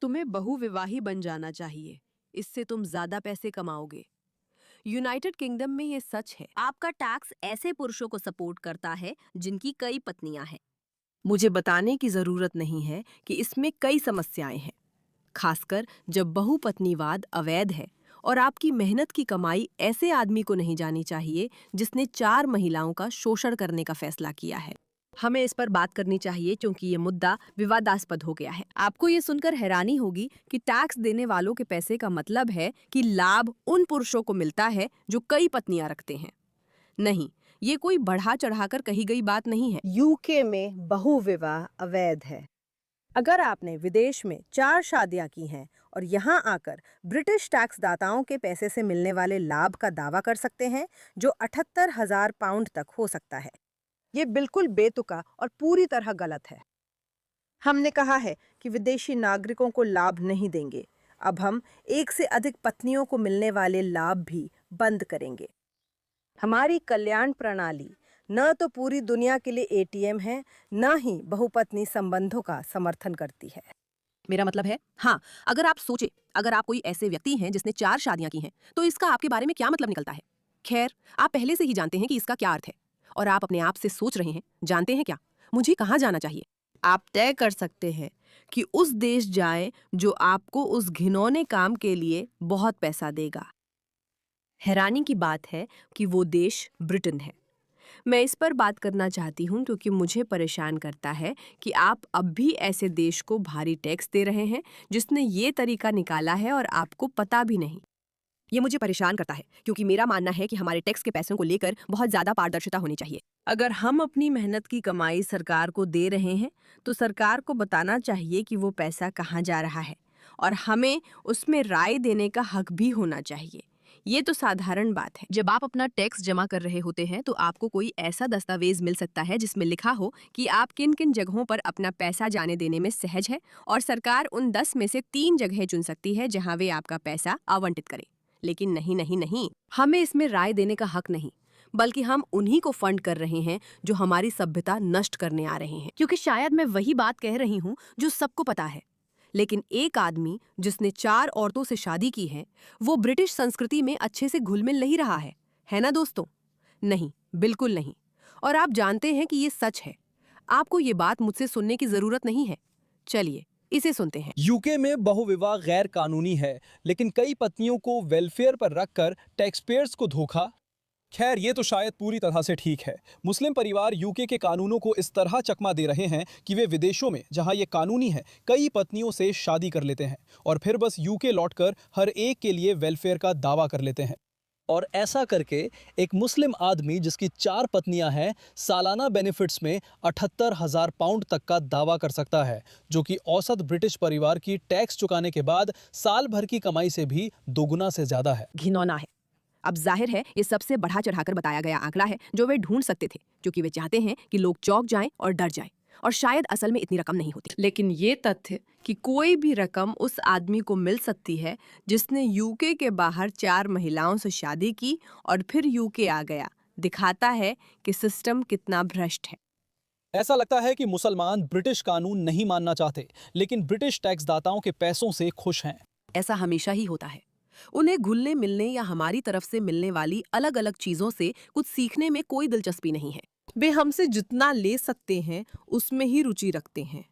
तुम्हें बहुविवाही बन जाना चाहिए। इससे तुम ज्यादा पैसे कमाओगे। यूनाइटेड किंगडम में ये सच है। आपका टैक्स ऐसे पुरुषों को सपोर्ट करता है जिनकी कई पत्नियां हैं। मुझे बताने की जरूरत नहीं है कि इसमें कई समस्याएं हैं, खासकर जब बहुपत्नीवाद अवैध है। और आपकी मेहनत की कमाई ऐसे आदमी को नहीं जानी चाहिए जिसने 4 महिलाओं का शोषण करने का फैसला किया है। हमें इस पर बात करनी चाहिए क्योंकि ये मुद्दा विवादास्पद हो गया है। आपको ये सुनकर हैरानी होगी कि टैक्स देने वालों के पैसे का मतलब है कि लाभ उन पुरुषों को मिलता है जो कई पत्नियां रखते हैं। नहीं, ये कोई बढ़ा चढ़ाकर कही गई बात नहीं है। यूके में बहुविवाह अवैध है। अगर आपने विदेश में 4 शादियां की हैं और यहाँ आकर ब्रिटिश टैक्स दाताओं के पैसे से मिलने वाले लाभ का दावा कर सकते हैं, जो 78,000 पाउंड तक हो सकता है, ये बिल्कुल बेतुका और पूरी तरह गलत है। हमने कहा है कि विदेशी नागरिकों को लाभ नहीं देंगे। अब हम एक से अधिक पत्नियों को मिलने वाले लाभ भी बंद करेंगे। हमारी कल्याण प्रणाली न तो पूरी दुनिया के लिए एटीएम है, न ही बहुपत्नी संबंधों का समर्थन करती है। मेरा मतलब है, हाँ, अगर आप सोचे, अगर आप कोई ऐसे व्यक्ति हैं जिसने 4 शादियां की हैं, तो इसका आपके बारे में क्या मतलब निकलता है? खैर, आप पहले से ही जानते हैं कि इसका क्या अर्थ है। और आप अपने आप से सोच रहे हैं, जानते हैं क्या, मुझे कहाँ जाना चाहिए? आप तय कर सकते हैं कि उस देश जाएं जो आपको उस घिनौने काम के लिए बहुत पैसा देगा। हैरानी की बात है कि वो देश ब्रिटेन है। मैं इस पर बात करना चाहती हूँ क्योंकि मुझे परेशान करता है कि आप अब भी ऐसे देश को भारी टैक्स दे रहे हैं जिसने ये तरीका निकाला है और आपको पता भी नहीं। ये मुझे परेशान करता है क्योंकि मेरा मानना है कि हमारे टैक्स के पैसों को लेकर बहुत ज्यादा पारदर्शिता होनी चाहिए। अगर हम अपनी मेहनत की कमाई सरकार को दे रहे हैं, तो सरकार को बताना चाहिए कि वो पैसा कहाँ जा रहा है और हमें उसमें राय देने का हक भी होना चाहिए। ये तो साधारण बात है। जब आप अपना टैक्स जमा कर रहे होते हैं तो आपको कोई ऐसा दस्तावेज मिल सकता है जिसमें लिखा हो कि आप किन किन जगहों पर अपना पैसा जाने देने में सहज है, और सरकार उन 10 में से 3 जगहें चुन सकती है जहां वे आपका पैसा आवंटित करें। लेकिन नहीं नहीं नहीं, हमें इसमें राय देने का हक नहीं, बल्कि हम उन्हीं को फंड कर रहे हैं जो हमारी सभ्यता नष्ट करने आ रहे हैं। क्योंकि शायद मैं वही बात कह रही हूँ जो सबको पता है, लेकिन एक आदमी जिसने 4 औरतों से शादी की है, वो ब्रिटिश संस्कृति में अच्छे से घुल मिल नहीं रहा है ना दोस्तों? नहीं, बिल्कुल नहीं। और आप जानते हैं कि ये सच है। आपको ये बात मुझसे सुनने की जरूरत नहीं है। चलिए इसे सुनते हैं। यूके में बहुविवाह गैर कानूनी है, लेकिन कई पत्नियों को वेलफेयर पर रखकर टैक्स पेयर्स को धोखा। खैर, ये तो शायद पूरी तरह से ठीक है। मुस्लिम परिवार यूके के कानूनों को इस तरह चकमा दे रहे हैं कि वे विदेशों में, जहां ये कानूनी है, कई पत्नियों से शादी कर लेते हैं और फिर बस यूके लौटकर हर एक के लिए वेलफेयर का दावा कर लेते हैं। और ऐसा करके एक मुस्लिम आदमी जिसकी 4 पत्नियां हैं, सालाना बेनिफिट्स में 78,000 पाउंड तक का दावा कर सकता है, जो कि औसत ब्रिटिश परिवार की टैक्स चुकाने के बाद साल भर की कमाई से भी दोगुना से ज्यादा है। घिनौना है। अब जाहिर है ये सबसे बढ़ा चढ़ाकर बताया गया आंकड़ा है जो वे ढूंढ सकते थे, क्योंकि वे चाहते हैं कि लोग चौंक जाएं और डर जाएं, और शायद असल में इतनी रकम नहीं होती। लेकिन ये तथ्य कि कोई भी रकम उस आदमी को मिल सकती है जिसने यूके के बाहर 4 महिलाओं से शादी की और फिर यूके आ गया, दिखाता है कि सिस्टम कितना भ्रष्ट है। ऐसा लगता है कि मुसलमान ब्रिटिश कानून नहीं मानना चाहते, लेकिन ब्रिटिश टैक्सदाताओं के पैसों से खुश हैं। ऐसा हमेशा ही होता है। उन्हें घुलने मिलने या हमारी तरफ से मिलने वाली अलग अलग चीजों से कुछ सीखने में कोई दिलचस्पी नहीं है। वे हमसे जितना ले सकते हैं उसमें ही रुचि रखते हैं।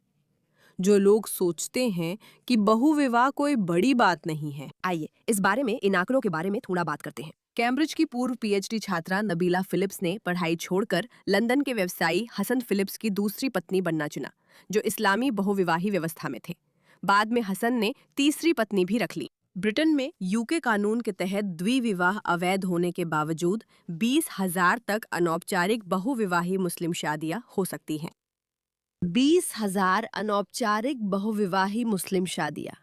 जो लोग सोचते हैं कि बहुविवाह कोई बड़ी बात नहीं है। आइए इस बारे में, इन आंकड़ों के बारे में थोड़ा बात करते हैं। कैम्ब्रिज की पूर्व पीएचडी छात्रा नबीला फिलिप्स ने पढ़ाई छोड़कर लंदन के व्यवसायी हसन फिलिप्स की दूसरी पत्नी बनना चुना, जो इस्लामी बहुविवाही व्यवस्था में थे। बाद में हसन ने तीसरी पत्नी भी रख ली। ब्रिटेन में यूके कानून के तहत द्विविवाह अवैध होने के बावजूद 20,000 तक अनौपचारिक बहुविवाही मुस्लिम शादियां हो सकती हैं। 20,000 अनौपचारिक बहुविवाही मुस्लिम शादियां।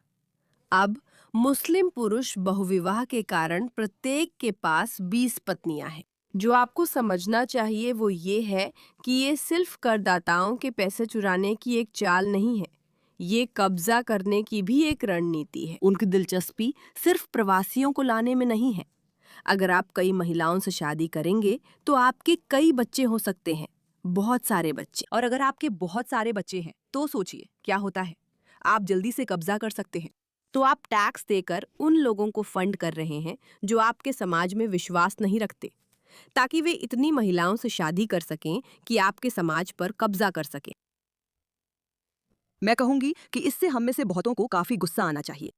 अब मुस्लिम पुरुष बहुविवाह के कारण प्रत्येक के पास 20 पत्नियां हैं। जो आपको समझना चाहिए वो ये है कि ये सिर्फ करदाताओं के पैसे चुराने की एक चाल नहीं है, ये कब्जा करने की भी एक रणनीति है। उनकी दिलचस्पी सिर्फ प्रवासियों को लाने में नहीं है। अगर आप कई महिलाओं से शादी करेंगे तो आपके कई बच्चे हो सकते हैं, बहुत सारे बच्चे। और अगर आपके बहुत सारे बच्चे हैं तो सोचिए क्या होता है। आप जल्दी से कब्जा कर सकते हैं। तो आप टैक्स देकर उन लोगों को फंड कर रहे हैं जो आपके समाज में विश्वास नहीं रखते, ताकि वे इतनी महिलाओं से शादी कर सकें कि आपके समाज पर कब्जा कर सकें। मैं कहूंगी कि इससे हम में से बहुतों को काफी गुस्सा आना चाहिए।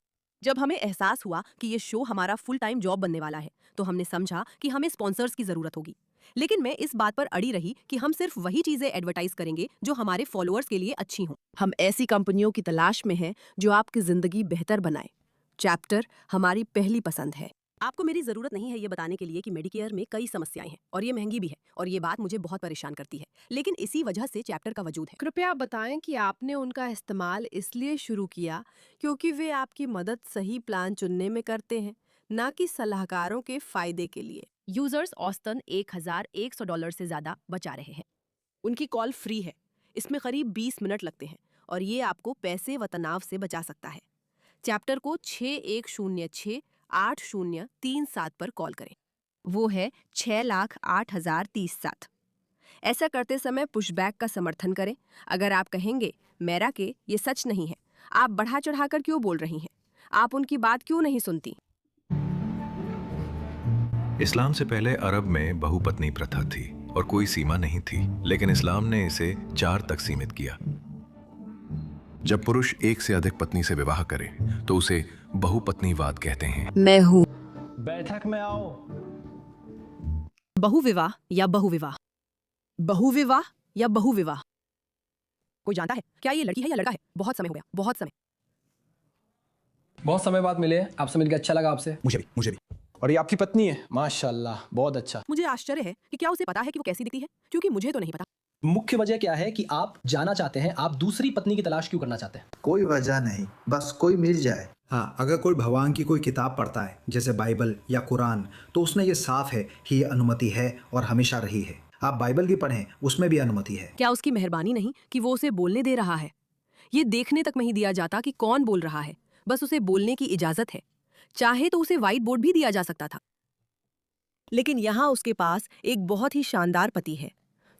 जब हमें एहसास हुआ कि ये शो हमारा फुल टाइम जॉब बनने वाला है, तो हमने समझा कि हमें स्पॉन्सर्स की जरूरत होगी। लेकिन मैं इस बात पर अड़ी रही कि हम सिर्फ वही चीजें एडवर्टाइज करेंगे जो हमारे फॉलोअर्स के लिए अच्छी हों। हम ऐसी कंपनियों की तलाश में हैं जो आपकी जिंदगी बेहतर बनाए। चैप्टर हमारी पहली पसंद है। आपको मेरी जरूरत नहीं है ये बताने के लिए कि मेडिकेयर में कई समस्याएं हैं और ये महंगी भी है, और ये बात मुझे बहुत परेशान करती है, लेकिन इसी वजह से चैप्टर का वजूद है। कृपया बताएं कि आपने उनका इस्तेमाल इसलिए शुरू किया क्योंकि वे आपकी मदद सही प्लान चुनने में करते हैं, ना कि सलाहकारों के फायदे के लिए। यूजर्स औसतन $1100 से ज्यादा बचा रहे हैं। उनकी कॉल फ्री है, इसमें करीब 20 मिनट लगते हैं, और ये आपको पैसे व तनाव से बचा सकता है। चैप्टर को 6106-8037 पर कॉल करें। वो है 6,08,037। ऐसा करते समय पुशबैक का समर्थन करें। अगर आप कहेंगे मेरा के ये सच नहीं है, आप बढ़ा चढ़ाकर क्यों बोल रही हैं, आप उनकी बात क्यों नहीं सुनती। इस्लाम से पहले अरब में बहुपत्नी प्रथा थी और कोई सीमा नहीं थी, लेकिन इस्लाम ने इसे 4 तक सीमित किया। जब पुरुष एक से अधिक पत्नी से विवाह करे तो उसे बहुपत्नीवाद कहते हैं। मैं हूँ बैठक में आओ। बहुविवाह या बहुविवाह, बहुविवाह या बहुविवाह। कोई जानता है क्या ये लड़की है या लड़का है? बहुत समय हो गया, बहुत समय। बहुत समय बाद मिले, आपसे मिलकर अच्छा लगा आपसे। मुझे भी। और ये आपकी पत्नी है? माशाल्लाह, बहुत अच्छा। मुझे आश्चर्य है कि क्या उसे पता है कि वो कैसी दिखती है, क्योंकि मुझे तो नहीं पता। मुख्य वजह क्या है कि आप जाना चाहते हैं, आप दूसरी पत्नी की तलाश क्यों करना चाहते हैं? कोई वजह नहीं, बस कोई मिल जाए। हाँ, अगर कोई भगवान की कोई किताब पढ़ता है जैसे बाइबल या कुरान, तो उसमें ये साफ है कि ये अनुमति है और हमेशा रही है। आप बाइबल की पढ़ें, उसमें भी अनुमति है। क्या उसकी मेहरबानी नहीं कि वो उसे बोलने दे रहा है? ये देखने तक नहीं दिया जाता कि कौन बोल रहा है, बस उसे बोलने की इजाजत है। चाहे तो उसे व्हाइट बोर्ड भी दिया जा सकता था, लेकिन यहाँ उसके पास एक बहुत ही शानदार पति है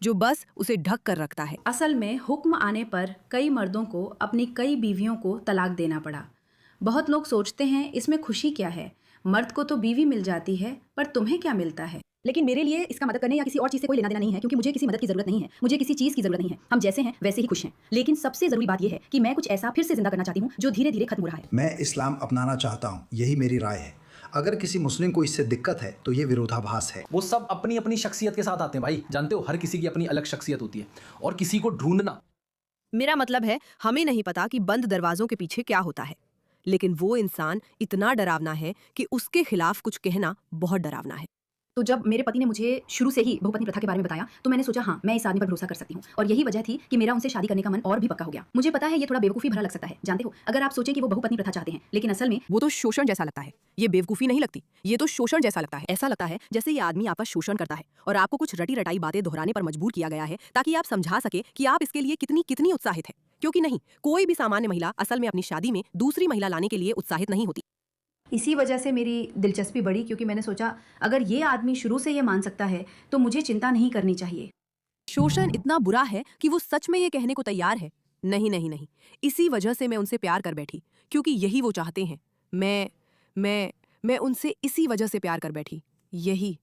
जो बस उसे ढक कर रखता है। असल में हुक्म आने पर कई मर्दों को अपनी कई बीवियों को तलाक देना पड़ा। बहुत लोग सोचते हैं इसमें खुशी क्या है, मर्द को तो बीवी मिल जाती है, पर तुम्हें क्या मिलता है? लेकिन मेरे लिए इसका मदद करने या किसी और चीज से कोई लेना देना नहीं है, क्योंकि मुझे किसी मदद की जरूरत नहीं है, मुझे किसी चीज की जरूरत नहीं है। हम जैसे हैं वैसे ही खुश हैं। लेकिन सबसे जरूरी बात यह है कि मैं कुछ ऐसा फिर से जिंदा करना चाहती हूँ जो धीरे धीरे खत्म हो रहा है। मैं इस्लाम अपनाना चाहता हूँ, यही मेरी राय है। अगर किसी मुस्लिम को इससे दिक्कत है तो ये विरोधाभास है। वो सब अपनी अपनी शख्सियत के साथ आते हैं भाई, जानते हो, हर किसी की अपनी अलग शख्सियत होती है और किसी को ढूंढना। मेरा मतलब है, हमें नहीं पता कि बंद दरवाजों के पीछे क्या होता है, लेकिन वो इंसान इतना डरावना है कि उसके खिलाफ कुछ कहना बहुत डरावना है। तो जब मेरे पति ने मुझे शुरू से ही बहुपत्नी प्रथा के बारे में बताया, तो मैंने सोचा हाँ, मैं इस आदमी पर भरोसा कर सकती हूँ, और यही वजह थी कि मेरा उनसे शादी करने का मन और भी पक्का हो गया। मुझे पता है ये थोड़ा बेवकूफ़ी भरा लग सकता है, जानते हो, अगर आप सोचें कि वो बहुपत्नी प्रथा चाहते हैं, लेकिन असल में वो तो शोषण जैसा लगता है। ये बेवकूफ़ी नहीं लगती, ये तो शोषण जैसा लगता है। ऐसा लगता है जैसे ये आदमी आपका शोषण करता है और आपको कुछ रटी रटाई बातें दोहराने पर मजबूर किया गया है, ताकि आप समझा सके कि आप इसके लिए कितनी कितनी उत्साहित है। क्योंकि नहीं, कोई भी सामान्य महिला असल में अपनी शादी में दूसरी महिला लाने के लिए उत्साहित नहीं होती। इसी वजह से मेरी दिलचस्पी बढ़ी, क्योंकि मैंने सोचा अगर ये आदमी शुरू से ये मान सकता है तो मुझे चिंता नहीं करनी चाहिए। शोषण इतना बुरा है कि वो सच में ये कहने को तैयार है, नहीं नहीं नहीं, इसी वजह से मैं उनसे प्यार कर बैठी, क्योंकि यही वो चाहते हैं। मैं उनसे इसी वजह से प्यार कर बैठी। यही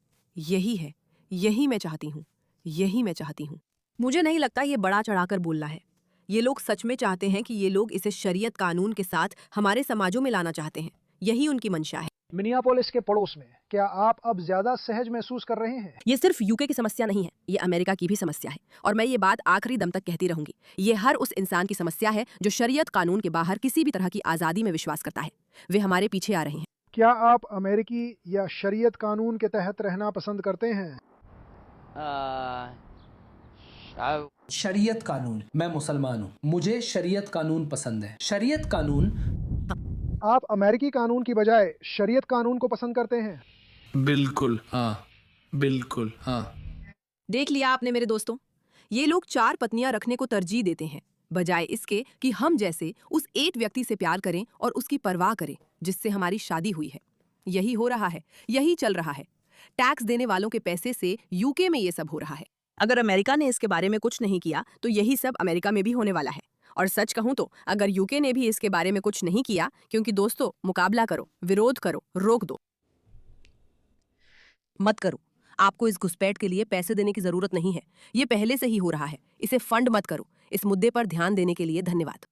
है, यही मैं चाहती हूँ, यही मैं चाहती हूँ। मुझे नहीं लगता ये बड़ा चढ़ाकर बोलना है। ये लोग सच में चाहते हैं कि ये लोग इसे शरीयत कानून के साथ हमारे समाजों में लाना चाहते हैं, यही उनकी मंशा है। मिनियापोलिस के पड़ोस में क्या आप अब ज्यादा सहज महसूस कर रहे हैं? ये सिर्फ यूके की समस्या नहीं है, ये अमेरिका की भी समस्या है, और मैं ये बात आखिरी दम तक कहती रहूंगी। ये हर उस इंसान की समस्या है जो शरीयत कानून के बाहर किसी भी तरह की आज़ादी में विश्वास करता है। वे हमारे पीछे आ रहे हैं। क्या आप अमेरिकी या शरीयत कानून के तहत रहना पसंद करते हैं? शरीयत कानून। मैं मुसलमान हूँ, मुझे शरीयत कानून पसंद है। शरीयत कानून। आप अमेरिकी कानून की बजाय शरीयत कानून को पसंद करते हैं? बिल्कुल हाँ, बिल्कुल हाँ। देख लिया आपने मेरे दोस्तों, ये लोग 4 पत्नियां रखने को तरजीह देते हैं, बजाय इसके कि हम जैसे उस एक व्यक्ति से प्यार करें और उसकी परवाह करें जिससे हमारी शादी हुई है। यही हो रहा है, यही चल रहा है। टैक्स देने वालों के पैसे से यूके में ये सब हो रहा है। अगर अमेरिका ने इसके बारे में कुछ नहीं किया तो यही सब अमेरिका में भी होने वाला है, और सच कहूं तो अगर यूके ने भी इसके बारे में कुछ नहीं किया, क्योंकि दोस्तों मुकाबला करो, विरोध करो, रोक दो मत करो। आपको इस घुसपैठ के लिए पैसे देने की जरूरत नहीं है, ये पहले से ही हो रहा है। इसे फंड मत करो। इस मुद्दे पर ध्यान देने के लिए धन्यवाद।